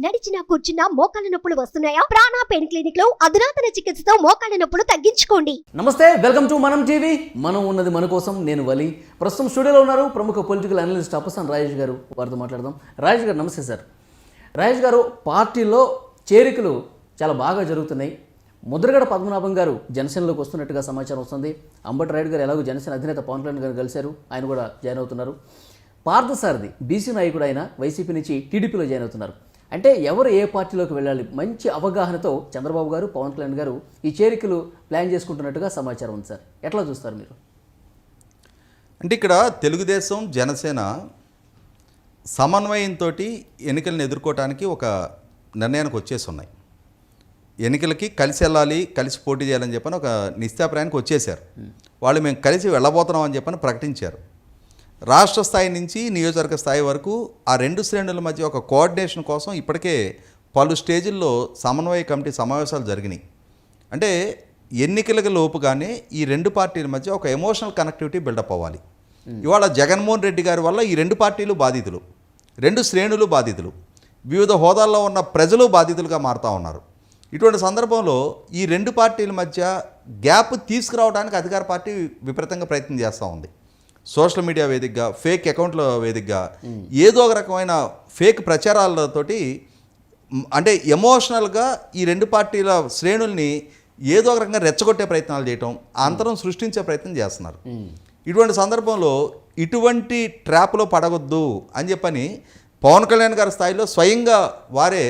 నడిచినా కూర్చున్నా మోకాళ్ళ నొప్పులు వస్తున్నాయా? ప్రాణ పెయిన్ క్లినిక్ లో అధునాతన చికిత్సతో మోకాళ్ళ నొప్పులు తగ్గించుకోండి. నమస్తే, వెల్కమ్ టు మనం టీవీ. మనం ఉన్నది మన కోసం. నేను వలి. ప్రస్తుతం స్టూడియోలో ఉన్నారు ప్రముఖ పొలిటికల్ అనలిస్ట్ అప్పసాన్ రాజేష్ గారు. వారితో మాట్లాడదాం. రాజేష్ గారు నమస్తే సార్. రాజేష్ గారు, పార్టీలో చేరికలు చాలా బాగా జరుగుతున్నాయి. ముద్రగడ పద్మనాభం గారు జనసేనలోకి వస్తున్నట్టుగా సమాచారం వస్తుంది. అంబటి రాయుడు గారు ఎలాగో జనసేన అధినేత పవన్ కళ్యాణ్ గారు కలిశారు, ఆయన కూడా జాయిన్ అవుతున్నారు. పార్థసారథి బీసీ నాయకుడు ఆయన వైసీపీ నుంచి టీడీపీలో జాయిన్ అవుతున్నారు. అంటే ఎవరు ఏ పార్టీలోకి వెళ్ళాలి, మంచి అవగాహనతో చంద్రబాబు గారు పవన్ కళ్యాణ్ గారు ఈ చేరికలు ప్లాన్ చేసుకుంటున్నట్టుగా సమాచారం ఉంది సార్. ఎట్లా చూస్తారు మీరు? అంటే ఇక్కడ తెలుగుదేశం జనసేన సమన్వయంతో ఎన్నికలను ఎదుర్కోవడానికి ఒక నిర్ణయానికి వచ్చేసి ఉన్నాయి. ఎన్నికలకి కలిసి వెళ్ళాలి, కలిసి పోటీ చేయాలని చెప్పని ఒక నిశ్చయాభిప్రాయానికి వచ్చేసారు. వాళ్ళు మేము కలిసి వెళ్ళబోతున్నాం అని చెప్పని ప్రకటించారు. రాష్ట్ర స్థాయి నుంచి నియోజకవర్గ స్థాయి వరకు ఆ రెండు శ్రేణుల మధ్య ఒక కోఆర్డినేషన్ కోసం ఇప్పటికే పలు స్టేజీల్లో సమన్వయ కమిటీ సమావేశాలు జరిగినాయి. అంటే ఎన్నికలకు లోపుగానే ఈ రెండు పార్టీల మధ్య ఒక ఎమోషనల్ కనెక్టివిటీ బిల్డప్ అవ్వాలి. ఇవాళ జగన్మోహన్ రెడ్డి గారి వల్ల ఈ రెండు పార్టీలు బాధితులు, రెండు శ్రేణులు బాధితులు, వివిధ హోదాల్లో ఉన్న ప్రజలు బాధితులుగా మారుతూ ఉన్నారు. ఇటువంటి సందర్భంలో ఈ రెండు పార్టీల మధ్య గ్యాప్ తీసుకురావడానికి అధికార పార్టీ విపరీతంగా ప్రయత్నం చేస్తూ ఉంది. సోషల్ మీడియా వేదికగా, ఫేక్ అకౌంట్ల వేదికగా ఏదో ఒక రకమైన ఫేక్ ప్రచారాలతోటి అంటే ఎమోషనల్గా ఈ రెండు పార్టీల శ్రేణుల్ని ఏదో ఒక రకంగా రెచ్చగొట్టే ప్రయత్నాలు చేయటం, అంతరం సృష్టించే ప్రయత్నం చేస్తున్నారు. ఇటువంటి సందర్భంలో ఇటువంటి ట్రాప్లో పడవద్దు అని చెప్పని పవన్ కళ్యాణ్ గారి స్థాయిలో స్వయంగా వారే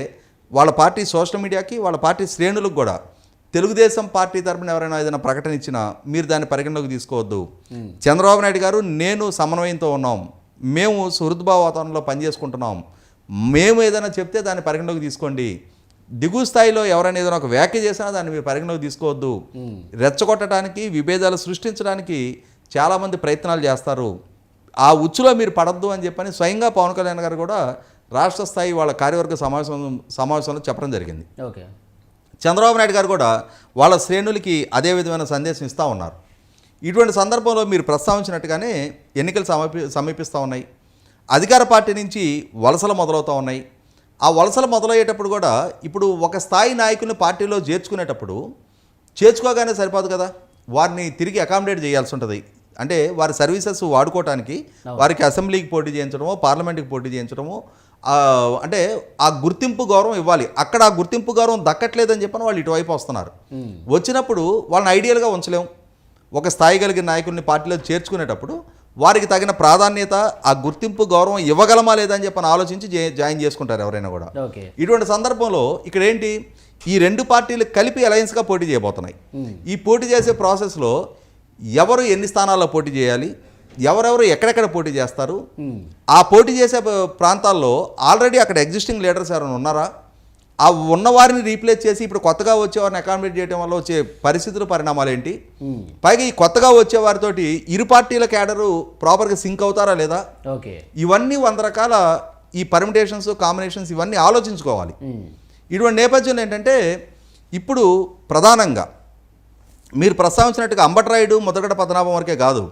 వాళ్ళ పార్టీ సోషల్ మీడియాకి, వాళ్ళ పార్టీ శ్రేణులకు కూడా తెలుగుదేశం పార్టీ తరపున ఎవరైనా ఏదైనా ప్రకటన ఇచ్చినా మీరు దాన్ని పరిగణలోకి తీసుకోవద్దు. చంద్రబాబు నాయుడు గారు నేను సమన్వయంతో ఉన్నాం, మేము సుహృద్భావ వాతావరణంలో పనిచేసుకుంటున్నాం, మేము ఏదైనా చెప్తే దాన్ని పరిగణలోకి తీసుకోండి. దిగువ స్థాయిలో ఎవరైనా ఏదైనా ఒక వ్యాఖ్య చేసినా దాన్ని మీరు పరిగణలోకి తీసుకోవద్దు. రెచ్చగొట్టడానికి, విభేదాలు సృష్టించడానికి చాలామంది ప్రయత్నాలు చేస్తారు. ఆ ఉచ్చులో మీరు పడద్దు అని చెప్పని స్వయంగా పవన్ కళ్యాణ్ గారు కూడా రాష్ట్ర స్థాయి వాళ్ళ కార్యవర్గ సమావేశంలో చెప్పడం జరిగింది. ఓకే. చంద్రబాబు నాయుడు గారు కూడా వాళ్ళ శ్రేణులకి అదే విధమైన సందేశం ఇస్తూ ఉన్నారు. ఇటువంటి సందర్భంలో మీరు ప్రస్తావించినట్టుగానే ఎన్నికలు సమీపిస్తూ ఉన్నాయి. అధికార పార్టీ నుంచి వలసలు మొదలవుతూ ఉన్నాయి. ఆ వలసలు మొదలయ్యేటప్పుడు కూడా ఇప్పుడు ఒక స్థాయి నాయకుల్ని పార్టీలో చేర్చుకోగానే సరిపోదు కదా, వారిని తిరిగి అకామిడేట్ చేయాల్సి ఉంటుంది. అంటే వారి సర్వీసెస్ వాడుకోవటానికి వారికి అసెంబ్లీకి పోటీ చేయించడమో, పార్లమెంట్కి పోటీ చేయించడమో, అంటే ఆ గుర్తింపు గౌరవం ఇవ్వాలి. అక్కడ ఆ గుర్తింపు గౌరవం దక్కట్లేదని చెప్పని వాళ్ళు ఇటువైపు వస్తున్నారు. వచ్చినప్పుడు వాళ్ళని ఐడియల్గా ఉంచలేం. ఒక స్థాయి కలిగిన నాయకుల్ని పార్టీలో చేర్చుకునేటప్పుడు వారికి తగిన ప్రాధాన్యత, ఆ గుర్తింపు గౌరవం ఇవ్వగలమా లేదని చెప్పని ఆలోచించి జాయిన్ చేసుకుంటారు ఎవరైనా కూడా. ఇటువంటి సందర్భంలో ఇక్కడ ఏంటి, ఈ రెండు పార్టీలు కలిపి అలయన్స్గా పోటీ చేయబోతున్నాయి. ఈ పోటీ చేసే ప్రాసెస్లో ఎవరు ఎన్ని స్థానాల్లో పోటీ చేయాలి, ఎవరెవరు ఎక్కడెక్కడ పోటీ చేస్తారు, ఆ పోటీ చేసే ప్రాంతాల్లో ఆల్రెడీ అక్కడ ఎగ్జిస్టింగ్ లీడర్స్ ఎవరైనా ఉన్నారా, ఆ ఉన్నవారిని రీప్లేస్ చేసి ఇప్పుడు కొత్తగా వచ్చేవారిని అకామిడేట్ చేయడం వల్ల వచ్చే పరిస్థితులు, పరిణామాలు ఏంటి, పైగా ఈ కొత్తగా వచ్చే వారితోటి ఇరు పార్టీల క్యాడరు ప్రాపర్గా సింక్ అవుతారా లేదా, ఇవన్నీ 100 రకాల ఈ పర్మిటేషన్స్, కాంబినేషన్స్ ఇవన్నీ ఆలోచించుకోవాలి. ఇటువంటి నేపథ్యంలో ఏంటంటే ఇప్పుడు ప్రధానంగా మీరు ప్రస్తావించినట్టుగా అంబటి రాయుడు, ముద్రగడ పద్మనాభం వరకే కాదు,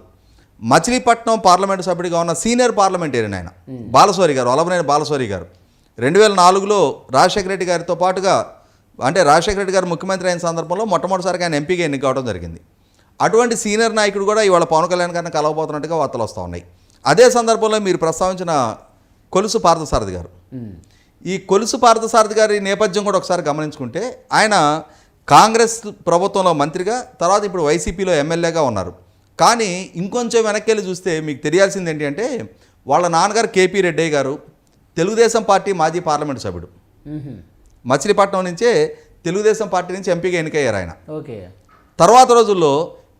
మచిలీపట్నం పార్లమెంటు సభ్యుడిగా ఉన్న సీనియర్ పార్లమెంటేరియన్ ఆయన బాలశౌరి గారు, అలవనేని బాలశౌరి గారు 2004లో రాజశేఖర రెడ్డి గారితో పాటుగా, అంటే రాజశేఖర రెడ్డి గారు ముఖ్యమంత్రి అయిన సందర్భంలో మొట్టమొదటిసారిగా ఆయన ఎంపీగా ఎన్నిక కావడం జరిగింది. అటువంటి సీనియర్ నాయకుడు కూడా ఇవాళ పవన్ కళ్యాణ్ గారిని కలవబోతున్నట్టుగా వార్తలు వస్తూ ఉన్నాయి. అదే సందర్భంలో మీరు ప్రస్తావించిన కొలుసు పార్థసారథి గారు, ఈ కొలుసు పార్థసారథి గారి నేపథ్యం కూడా ఒకసారి గమనించుకుంటే ఆయన కాంగ్రెస్ ప్రభుత్వంలో మంత్రిగా, తర్వాత ఇప్పుడు వైసీపీలో ఎమ్మెల్యేగా ఉన్నారు. కానీ ఇంకొంచెం వెనక్కి వెళ్ళి చూస్తే మీకు తెలియాల్సింది ఏంటి అంటే వాళ్ళ నాన్నగారు కేపీ రెడ్డయ్య గారు తెలుగుదేశం పార్టీ మాజీ పార్లమెంటు సభ్యుడు. మచిలీపట్నం నుంచే తెలుగుదేశం పార్టీ నుంచి ఎంపీగా ఎన్నికయ్యారు ఆయన. తర్వాత రోజుల్లో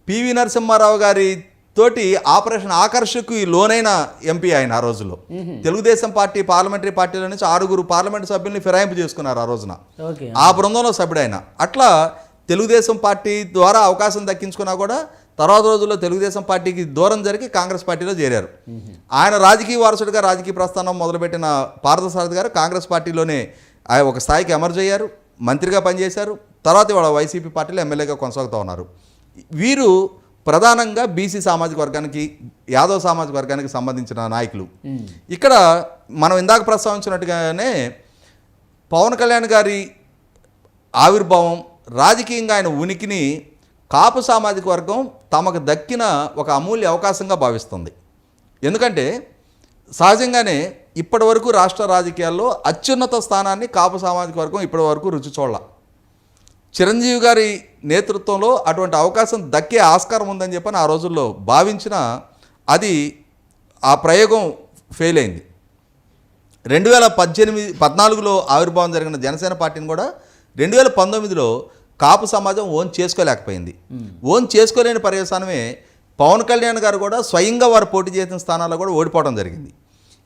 పివి నరసింహారావు గారి తోటి ఆపరేషన్ ఆకర్షకు లోనైన ఎంపీ ఆయన. ఆ రోజుల్లో తెలుగుదేశం పార్టీ పార్లమెంటరీ పార్టీల నుంచి 6 పార్లమెంటు సభ్యుల్ని ఫిరాయింపు చేసుకున్నారు ఆ రోజున. ఆ బృందంలో సభ్యుడైన. అట్లా తెలుగుదేశం పార్టీ ద్వారా అవకాశం దక్కించుకున్నా కూడా తర్వాత రోజుల్లో తెలుగుదేశం పార్టీకి దూరం జరిగి కాంగ్రెస్ పార్టీలో చేరారు. ఆయన రాజకీయ వారసుడిగా రాజకీయ ప్రస్థానం మొదలుపెట్టిన పార్థసారథి గారు కాంగ్రెస్ పార్టీలోనే ఒక స్థాయికి ఎమర్జ్ అయ్యారు, మంత్రిగా పనిచేశారు. తర్వాత వాళ్ళ వైసీపీ పార్టీలో ఎమ్మెల్యేగా కొనసాగుతూ ఉన్నారు. వీరు ప్రధానంగా బీసీ సామాజిక వర్గానికి, యాదవ్ సామాజిక వర్గానికి సంబంధించిన నాయకులు. ఇక్కడ మనం ఇందాక ప్రస్తావించినట్టుగానే పవన్ కళ్యాణ్ గారి ఆవిర్భావం రాజకీయంగా ఆయన ఉనికిని కాపు సామాజిక వర్గం తమకు దక్కిన ఒక అమూల్య అవకాశంగా భావిస్తుంది. ఎందుకంటే సహజంగానే ఇప్పటివరకు రాష్ట్ర రాజకీయాల్లో అత్యున్నత స్థానాన్ని కాపు సామాజిక వర్గం ఇప్పటివరకు రుచి చూడాల. చిరంజీవి గారి నేతృత్వంలో అటువంటి అవకాశం దక్కే ఆస్కారం ఉందని చెప్పని ఆ రోజుల్లో భావించిన అది ఆ ప్రయోగం ఫెయిల్ అయింది. 2014లో ఆవిర్భావం జరిగిన జనసేన పార్టీని కూడా 2019లో కాపు సమాజం ఓన్ చేసుకోలేకపోయింది. ఓన్ చేసుకోలేని పర్యవసానమే పవన్ కళ్యాణ్ గారు కూడా స్వయంగా వారు పోటీ చేసిన స్థానాల్లో కూడా ఓడిపోవడం జరిగింది.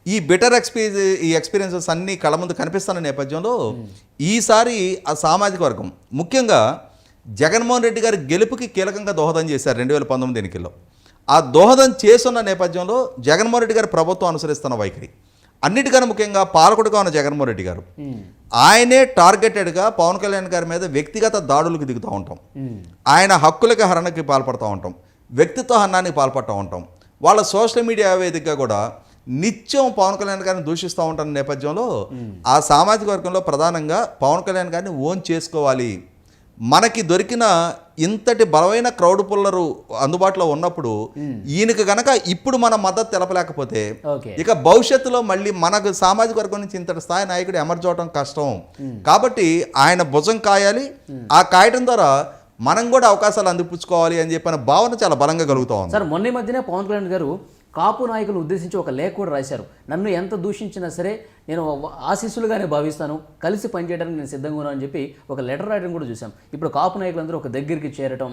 ఈ బెటర్ ఎక్స్పీరియన్సెస్ అన్నీ కళ్ళ ముందు కనిపిస్తున్న నేపథ్యంలో ఈసారి ఆ సామాజిక వర్గం ముఖ్యంగా జగన్మోహన్ రెడ్డి గారి గెలుపుకి కీలకంగా దోహదం చేశారు 2019 ఎన్నికల్లో. ఆ దోహదం చేస్తున్న నేపథ్యంలో జగన్మోహన్ రెడ్డి గారి ప్రభుత్వం అనుసరిస్తున్న వైఖరి, అన్నిటికన్నా ముఖ్యంగా పాలకుడిగా ఉన్న జగన్మోహన్ రెడ్డి గారు ఆయనే టార్గెటెడ్గా పవన్ కళ్యాణ్ గారి మీద వ్యక్తిగత దాడులకు దిగుతూ ఉంటాం, ఆయన హక్కులకి హరణకి పాల్పడుతూ ఉంటాం, వ్యక్తిత్వ హరణానికి పాల్పడుతూ ఉంటాం. వాళ్ళ సోషల్ మీడియా వేదికగా కూడా నిత్యం పవన్ కళ్యాణ్ గారిని దూషిస్తూ ఉంటున్న నేపథ్యంలో ఆ సామాజిక వర్గంలో ప్రధానంగా పవన్ కళ్యాణ్ గారిని ఓన్ చేసుకోవాలి, మనకి దొరికిన ఇంతటి బలమైన క్రౌడ్ పుల్లరు అందుబాటులో ఉన్నప్పుడు ఈయనకి గనక ఇప్పుడు మన మద్దతు తెలపలేకపోతే ఇక భవిష్యత్తులో మళ్ళీ మనకు సామాజిక వర్గం నుంచి ఇంతటి స్థాయి నాయకుడు ఎమర్జ్ అవడం కష్టం. కాబట్టి ఆయన భుజం కాయాలి, ఆ కాయటం ద్వారా మనం కూడా అవకాశాలు అందిపుచ్చుకోవాలి అని చెప్పిన భావన చాలా బలంగా కలుగుతా ఉంది. సార్, మొన్న మధ్యనే పవన్ కళ్యాణ్ గారు కాపు నాయకులను ఉద్దేశించి ఒక లేఖ కూడా రాశారు. నన్ను ఎంత దూషించినా సరే నేను ఆశీస్సులుగానే భావిస్తాను, కలిసి పనిచేయడానికి నేను సిద్ధంగా ఉన్నాను అని చెప్పి ఒక లెటర్ రాయడం కూడా చూసాం. ఇప్పుడు కాపు నాయకులందరూ ఒక దగ్గరికి చేరటం,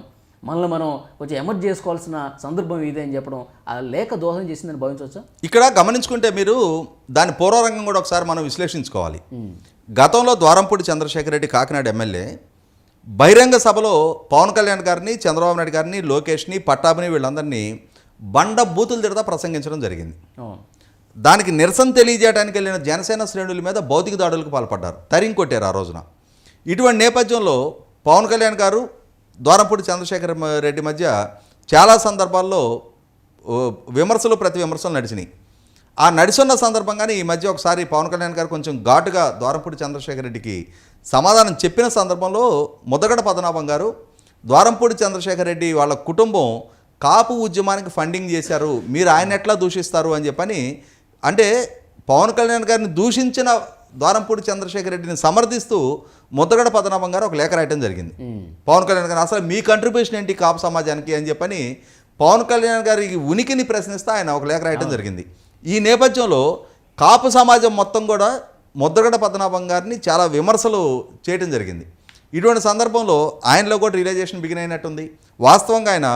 మనల్ని మనం కొంచెం ఎమర్జ్ చేసుకోవాల్సిన సందర్భం ఇదే అని చెప్పడం ఆ లేఖ దోహదం చేసిందని భావించవచ్చా? ఇక్కడ గమనించుకుంటే మీరు దాని పూర్వరంగం కూడా ఒకసారి మనం విశ్లేషించుకోవాలి. గతంలో ద్వారంపూడి చంద్రశేఖర్ రెడ్డి కాకినాడ ఎమ్మెల్యే బహిరంగ సభలో పవన్ కళ్యాణ్ గారిని, చంద్రబాబు నాయుడు గారిని, లోకేష్ని, పట్టాభిని వీళ్ళందరినీ బండ బూతులు తిడతా ప్రసంగించడం జరిగింది. దానికి నిరసన తెలియజేయడానికి వెళ్ళిన జనసేన శ్రేణుల మీద భౌతిక దాడులకు పాల్పడ్డారు, తరిం కొట్టారు ఆ రోజున. ఇటువంటి నేపథ్యంలో పవన్ కళ్యాణ్ గారు ద్వారంపూడి చంద్రశేఖర్ రెడ్డి మధ్య చాలా సందర్భాల్లో విమర్శలు ప్రతి విమర్శలు నడిచినాయి. ఆ నడిచున్న సందర్భంగానే ఈ మధ్య ఒకసారి పవన్ కళ్యాణ్ గారు కొంచెం ఘాటుగా ద్వారంపూడి చంద్రశేఖర్ రెడ్డికి సమాధానం చెప్పిన సందర్భంలో ముద్దగడ పద్మనాభం గారు ద్వారంపూడి చంద్రశేఖర్ రెడ్డి వాళ్ళ కుటుంబం కాపు ఉద్యమానికి ఫండింగ్ చేశారు, మీరు ఆయన ఎట్లా దూషిస్తారు అని చెప్పని, అంటే పవన్ కళ్యాణ్ గారిని దూషించిన ద్వారంపూడి చంద్రశేఖర్ రెడ్డిని సమర్థిస్తూ ముద్దగడ పద్మనాభం గారు ఒక లేఖ రాయటం జరిగింది. పవన్ కళ్యాణ్ గారు అసలు మీ కంట్రిబ్యూషన్ ఏంటి కాపు సమాజానికి అని చెప్పని పవన్ కళ్యాణ్ గారి ఉనికిని ప్రశ్నిస్తూ ఆయన ఒక లేఖ రాయటం జరిగింది. ఈ నేపథ్యంలో కాపు సమాజం మొత్తం కూడా ముద్దగడ పద్మనాభం గారిని చాలా విమర్శలు చేయడం జరిగింది. ఇటువంటి సందర్భంలో ఆయనలో కూడా రియలైజేషన్ బిగిన్ అయినట్టుంది. వాస్తవంగా ఆయన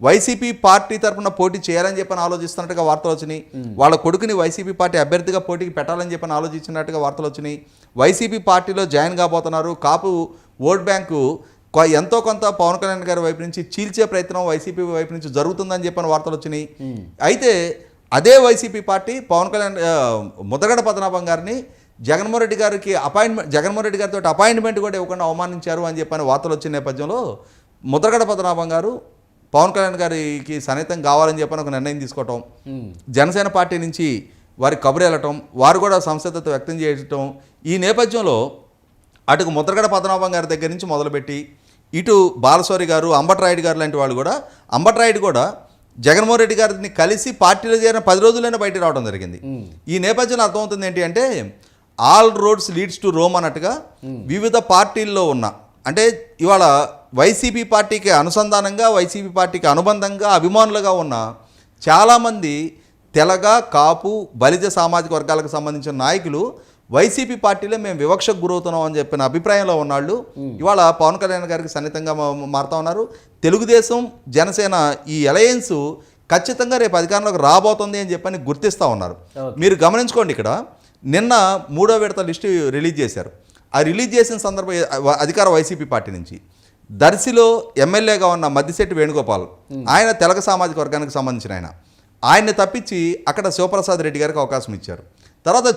వైసీపీ పార్టీ తరఫున పోటీ చేయాలని చెప్పని ఆలోచిస్తున్నట్టుగా వార్తలు వచ్చినాయి. వాళ్ళ కొడుకుని వైసీపీ పార్టీ అభ్యర్థిగా పోటీకి పెట్టాలని చెప్పని ఆలోచించినట్టుగా వార్తలు వచ్చినాయి. వైసీపీ పార్టీలో జాయిన్ కాబోతున్నారు. కాపు ఓట్ బ్యాంకు ఎంతో కొంత పవన్ కళ్యాణ్ గారి వైపు నుంచి చీల్చే ప్రయత్నం వైసీపీ వైపు నుంచి జరుగుతుందని చెప్పని వార్తలు వచ్చినాయి. అయితే అదే వైసీపీ పార్టీ పవన్ కళ్యాణ్ ముద్దగడ పద్మనాభం గారిని జగన్మోహన్ రెడ్డి గారితో అపాయింట్మెంట్ కూడా ఇవ్వకుండా అవమానించారు అని చెప్పని వార్తలు వచ్చిన నేపథ్యంలో ముద్దగడ పద్మనాభం గారు పవన్ కళ్యాణ్ గారికి సన్నిహితం కావాలని చెప్పని ఒక నిర్ణయం తీసుకోవటం, జనసేన పార్టీ నుంచి వారికి కబురు వెళ్ళటం, వారు కూడా సంసిద్ధత వ్యక్తం చేయటం. ఈ నేపథ్యంలో అటుకు ముద్రగడ పద్మనాభం గారి దగ్గర నుంచి మొదలుపెట్టి ఇటు బాలశౌరి గారు, అంబట్రాయుడు గారు లాంటి వాళ్ళు కూడా, అంబట్రాయుడు కూడా జగన్మోహన్ రెడ్డి గారిని కలిసి పార్టీలో చేరిన 10 రోజుల్లోనే బయటికి రావడం జరిగింది. ఈ నేపథ్యంలో అర్థమవుతుంది ఏంటి అంటే all roads leads to Rome అన్నట్టుగా వివిధ పార్టీల్లో ఉన్న, అంటే ఇవాళ వైసీపీ పార్టీకి అనుసంధానంగా, వైసీపీ పార్టీకి అనుబంధంగా, అభిమానులుగా ఉన్న చాలామంది తెలగ, కాపు, బలిజ సామాజిక వర్గాలకు సంబంధించిన నాయకులు వైసీపీ పార్టీలో మేము వివక్షకు గురవుతున్నాం అని చెప్పిన అభిప్రాయంలో ఉన్నాళ్ళు ఇవాళ పవన్ కళ్యాణ్ గారికి సన్నిహితంగా మారుతా ఉన్నారు. తెలుగుదేశం, జనసేన ఈ అలయన్స్ ఖచ్చితంగా రేపు అధికారంలోకి రాబోతుంది అని చెప్పని గుర్తిస్తూ ఉన్నారు. మీరు గమనించుకోండి, ఇక్కడ నిన్న 3వ విడత లిస్టు రిలీజ్ చేశారు. ఆ రిలీజ్ చేసిన సందర్భం అధికార వైసీపీ పార్టీ నుంచి దర్శిలో ఎమ్మెల్యేగా ఉన్న మద్దిశెట్టి వేణుగోపాల్, ఆయన తెలగ సామాజిక వర్గానికి సంబంధించిన ఆయన్ని తప్పించి అక్కడ శివప్రసాద్ రెడ్డి గారికి అవకాశం ఇచ్చారు. తర్వాత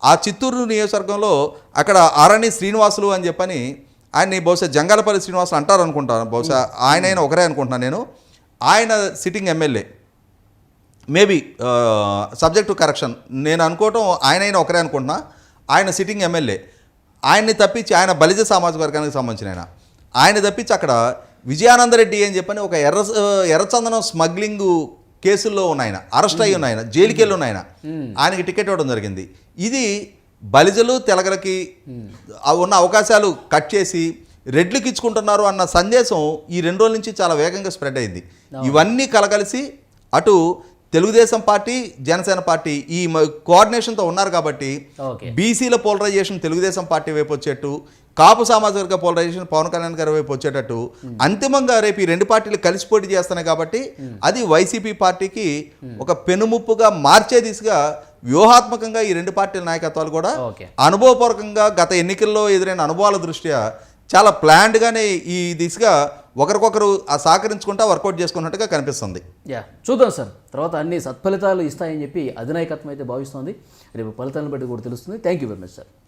ఆ చిత్తూరు నియోజకవర్గంలో అక్కడ ఆరణి శ్రీనివాసులు అని చెప్పని ఆయన్ని బహుశా జంగాలపల్లి శ్రీనివాసులు అంటారు అనుకుంటాను, బహుశా ఆయన ఒకరే అనుకుంటున్నాను నేను. ఆయన sitting MLA, maybe subject to correction, నేను అనుకోవటం ఆయన ఒకరే అనుకుంటున్నా. ఆయన సిట్టింగ్ ఎమ్మెల్యే ఆయన్ని తప్పించి, ఆయన బలిజ సామాజిక వర్గానికి సంబంధించిన ఆయన తప్పించి అక్కడ విజయానందరెడ్డి అని చెప్పని ఒక ఎర్రచందనం స్మగ్లింగ్ కేసుల్లో ఉన్న ఆయన, అరెస్ట్ అయ్యి ఉన్న ఆయన, జైలుకి వెళ్ళి ఉన్న ఆయనకి టికెట్ ఇవ్వడం జరిగింది. ఇది బలిజలు తెలగలకి ఉన్న అవకాశాలు కట్ చేసి రెడ్లకు ఇచ్చుకుంటున్నారు అన్న సందేశం ఈ 2 రోజుల నుంచి చాలా వేగంగా స్ప్రెడ్ అయింది. ఇవన్నీ కలగలిసి అటు తెలుగుదేశం పార్టీ, జనసేన పార్టీ ఈ కోఆర్డినేషన్తో ఉన్నారు కాబట్టి బీసీల పోలరైజేషన్ తెలుగుదేశం పార్టీ వైపు వచ్చేట్టు, కాపు సామాజిక వర్గ పోలరైజేషన్ పవన్ కళ్యాణ్ గారి వైపు వచ్చేటట్టు, అంతిమంగా రేపు ఈ 2 పార్టీలు కలిసి పోటీ చేస్తున్నాయి కాబట్టి అది వైసీపీ పార్టీకి ఒక పెనుముప్పుగా మార్చే దిశగా వ్యూహాత్మకంగా ఈ 2 పార్టీల నాయకత్వాలు కూడా అనుభవపూర్వకంగా గత ఎన్నికల్లో ఎదురైన అనుభవాల దృష్ట్యా చాలా ప్లాన్డ్గానే ఈ దిశగా ఒకరికొకరు సహకరించుకుంటా వర్కౌట్ చేసుకున్నట్టుగా కనిపిస్తుంది. చూద్దాం సార్, తర్వాత అన్ని సత్ఫలితాలు ఇస్తాయని చెప్పి అధినాయకత్వం అయితే భావిస్తోంది. రేపు ఫలితాలను బట్టి కూడా తెలుస్తుంది. Thank you very much sir.